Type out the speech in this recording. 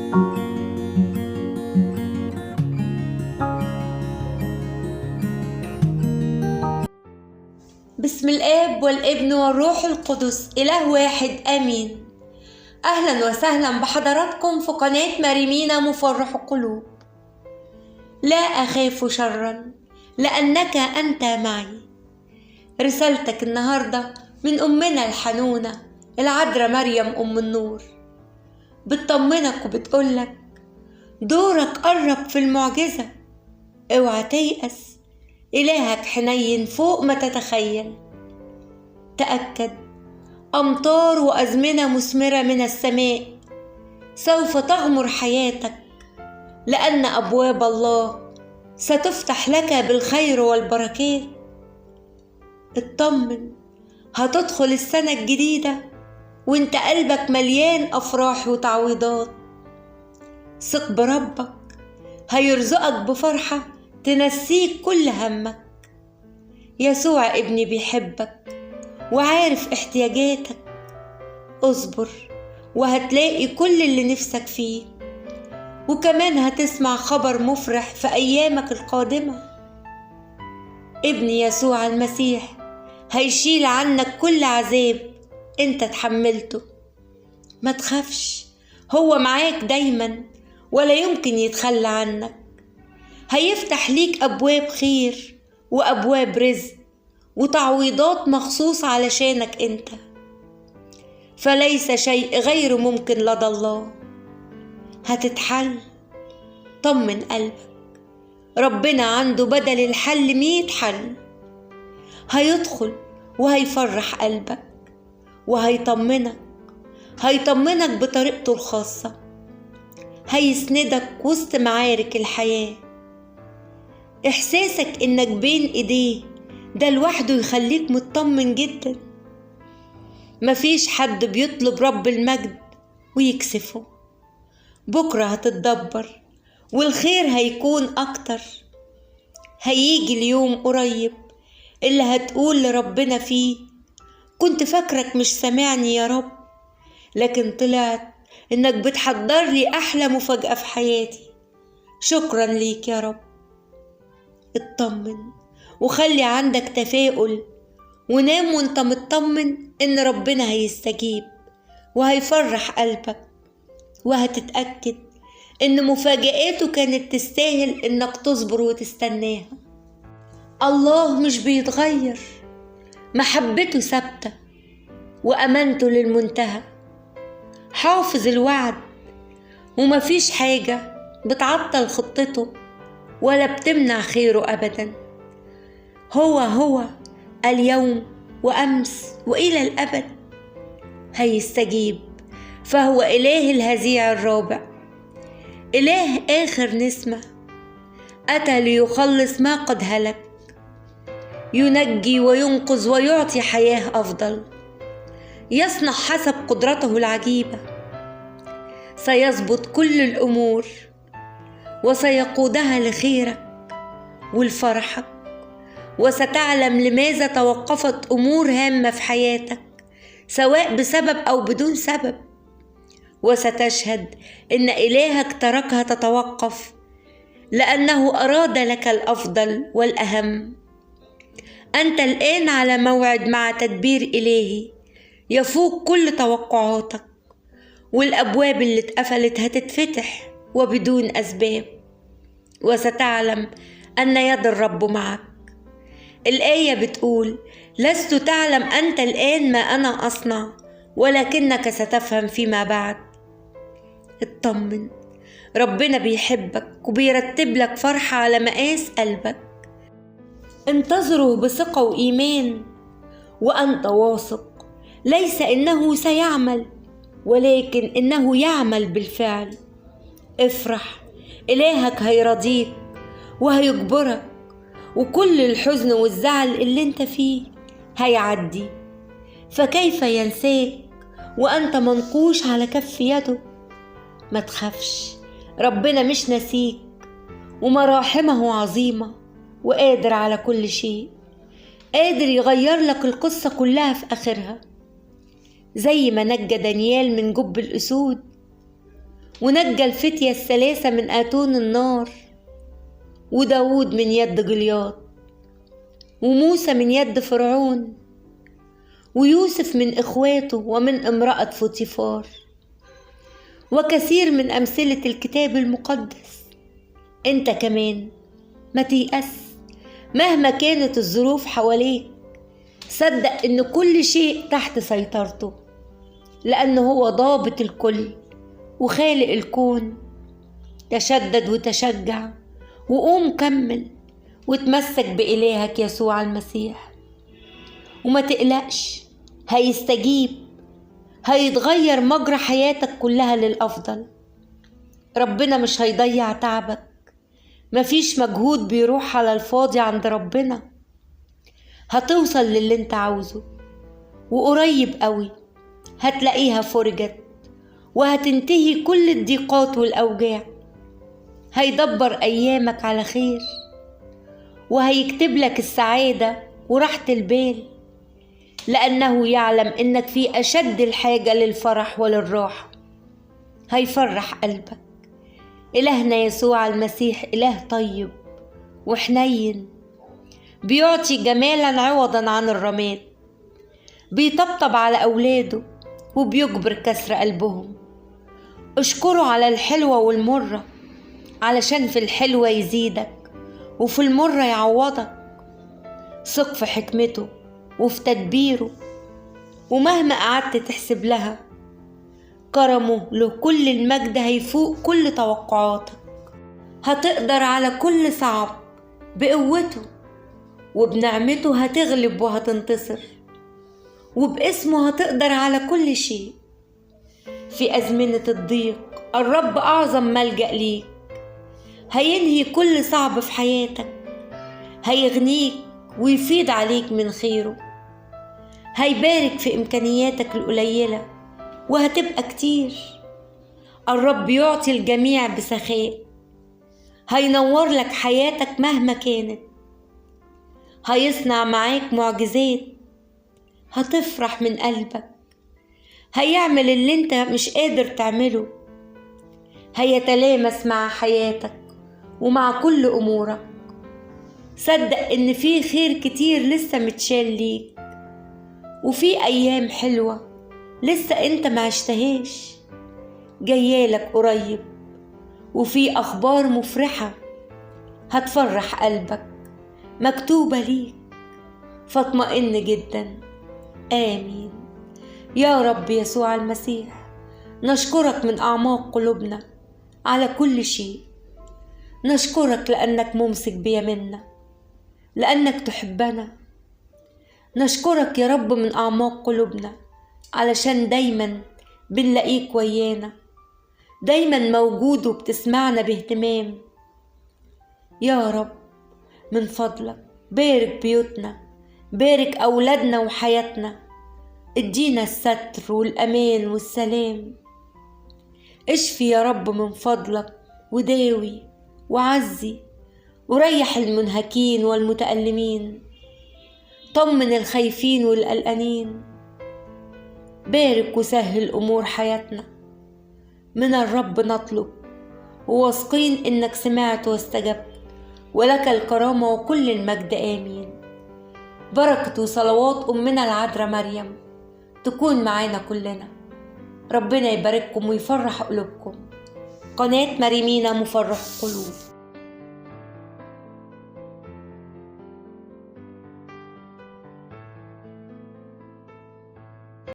بسم الآب والابن والروح القدس إله واحد آمين. أهلا وسهلا بحضراتكم في قناة مريمينا مفرح القلوب. لا أخاف شرا لأنك أنت معي. رسالتك النهاردة من أمنا الحنونة العذراء مريم أم النور، بتطمنك وبتقولك دورك قرب في المعجزة، اوعى تيأس، إلهك حنين فوق ما تتخيل. تأكد أمطار وأزمنة مثمرة من السماء سوف تغمر حياتك، لأن أبواب الله ستفتح لك بالخير والبركات. اطمن، هتدخل السنة الجديدة وانت قلبك مليان أفراح وتعويضات. ثق بربك، هيرزقك بفرحة تنسيك كل همك. يسوع ابني بيحبك وعارف احتياجاتك. اصبر وهتلاقي كل اللي نفسك فيه، وكمان هتسمع خبر مفرح في أيامك القادمة. ابني يسوع المسيح هيشيل عنك كل عذاب انت تحملته. ما تخافش، هو معاك دايما ولا يمكن يتخلى عنك. هيفتح ليك أبواب خير وأبواب رزق وتعويضات مخصوص علشانك انت، فليس شيء غير ممكن لدى الله. هتتحل، طمن قلبك، ربنا عنده بدل الحل 100 حل. هيدخل وهيفرح قلبك وهيطمنك بطريقته الخاصة. هيسندك وسط معارك الحياة. إحساسك إنك بين إيديه ده لوحده يخليك مطمن جدا. مفيش حد بيطلب رب المجد ويكسفه. بكرة هتتدبر والخير هيكون أكتر. هيجي اليوم قريب اللي هتقول لربنا فيه كنت فاكرك مش سامعني يا رب، لكن طلعت إنك بتحضر لي أحلى مفاجأة في حياتي. شكرا ليك يا رب. اطمن وخلي عندك تفاؤل، ونام وانت مطمن إن ربنا هيستجيب وهيفرح قلبك، وهتتأكد إن مفاجآته كانت تستاهل إنك تصبر وتستناها. الله مش بيتغير، محبته ثابتة وأمانته للمنتهى. حافظ الوعد ومفيش حاجة بتعطل خطته ولا بتمنع خيره أبدا. هو اليوم وأمس وإلى الأبد. هيستجيب، فهو إله الهزيع الرابع، إله آخر نسمة. أتى ليخلص ما قد هلك، ينجي وينقذ ويعطي حياة أفضل. يصنع حسب قدرته العجيبة. سيظبط كل الأمور وسيقودها لخيرك ولفرحك، وستعلم لماذا توقفت أمور هامة في حياتك سواء بسبب أو بدون سبب، وستشهد إن إلهك تركها تتوقف لأنه أراد لك الأفضل والأهم. أنت الآن على موعد مع تدبير إلهي يفوق كل توقعاتك، والأبواب اللي اتقفلت هتتفتح وبدون أسباب، وستعلم أن يد الرب معك. الآية بتقول لست تعلم أنت الآن ما أنا أصنع، ولكنك ستفهم فيما بعد. اطمن، ربنا بيحبك وبيرتب لك فرحة على مقاس قلبك. انتظره بثقة وإيمان وأنت واثق، ليس إنه سيعمل ولكن إنه يعمل بالفعل. افرح، إلهك هيرضيك وهيجبرك، وكل الحزن والزعل اللي انت فيه هيعدي. فكيف ينساك وأنت منقوش على كف يده؟ ما تخافش، ربنا مش نسيك، ومراحمه عظيمة وقادر على كل شيء. قادر يغير لك القصة كلها في آخرها، زي ما نجى دانيال من جب الأسود ونجى الفتية الثلاثة من آتون النار، وداود من يد جلياط، وموسى من يد فرعون، ويوسف من إخواته ومن امرأة فوتيفار، وكثير من أمثلة الكتاب المقدس. انت كمان ما تيأس مهما كانت الظروف حواليك، صدق ان كل شيء تحت سيطرته، لأنه هو ضابط الكل وخالق الكون. تشدد وتشجع وقوم كمل وتمسك بإلهك يسوع المسيح، وما تقلقش، هيستجيب، هيتغير مجرى حياتك كلها للأفضل. ربنا مش هيضيع تعبك، مفيش مجهود بيروح على الفاضي عند ربنا. هتوصل للي انت عاوزه، وقريب قوي هتلاقيها فرجت، وهتنتهي كل الضيقات والأوجاع. هيدبر أيامك على خير، وهيكتب لك السعادة وراحة البال، لأنه يعلم إنك في أشد الحاجة للفرح وللراحة. هيفرح قلبك. إلهنا يسوع المسيح إله طيب وحنين، بيعطي جمالا عوضا عن الرماد، بيطبطب على أولاده وبيجبر كسر قلبهم. اشكره على الحلوة والمرة، علشان في الحلوة يزيدك وفي المرة يعوضك. ثق في حكمته وفي تدبيره، ومهما قعدت تحسب لها، كرمه له كل المجد هيفوق كل توقعاتك. هتقدر على كل صعب بقوته، وبنعمته هتغلب وهتنتصر، وباسمه هتقدر على كل شيء. في أزمنة الضيق الرب أعظم ملجأ ليك، هينهي كل صعب في حياتك، هيغنيك ويفيض عليك من خيره، هيبارك في إمكانياتك القليلة وهتبقى كتير. الرب يعطي الجميع بسخاء، هينور لك حياتك مهما كانت، هيصنع معاك معجزات، هتفرح من قلبك، هيعمل اللي انت مش قادر تعمله، هيتلامس مع حياتك ومع كل أمورك. صدق إن في خير كتير لسه متشال ليك، وفي أيام حلوة لسه انت ما عشتهاش جايالك قريب، وفي أخبار مفرحة هتفرح قلبك مكتوبة ليك، فاطمئن جدا. آمين. يا رب يسوع المسيح، نشكرك من أعماق قلوبنا على كل شيء. نشكرك لأنك ممسك بيمنا، لأنك تحبنا. نشكرك يا رب من أعماق قلوبنا علشان دايما بنلاقيك ويانا، دايما موجود وبتسمعنا باهتمام. يا رب من فضلك بارك بيوتنا، بارك أولادنا وحياتنا، ادينا الستر والأمان والسلام. اشفي يا رب من فضلك، وداوي وعزي، وريح المنهكين والمتألمين، طمن الخايفين والقلقانين. بارك وسهل أمور حياتنا. من الرب نطلب، وواثقين إنك سمعت واستجبت، ولك الكرامة وكل المجد. آمين. بركة وصلوات أمنا العذراء مريم تكون معانا كلنا. ربنا يبارككم ويفرح قلوبكم. قناة مريمينا مفرح قلوب.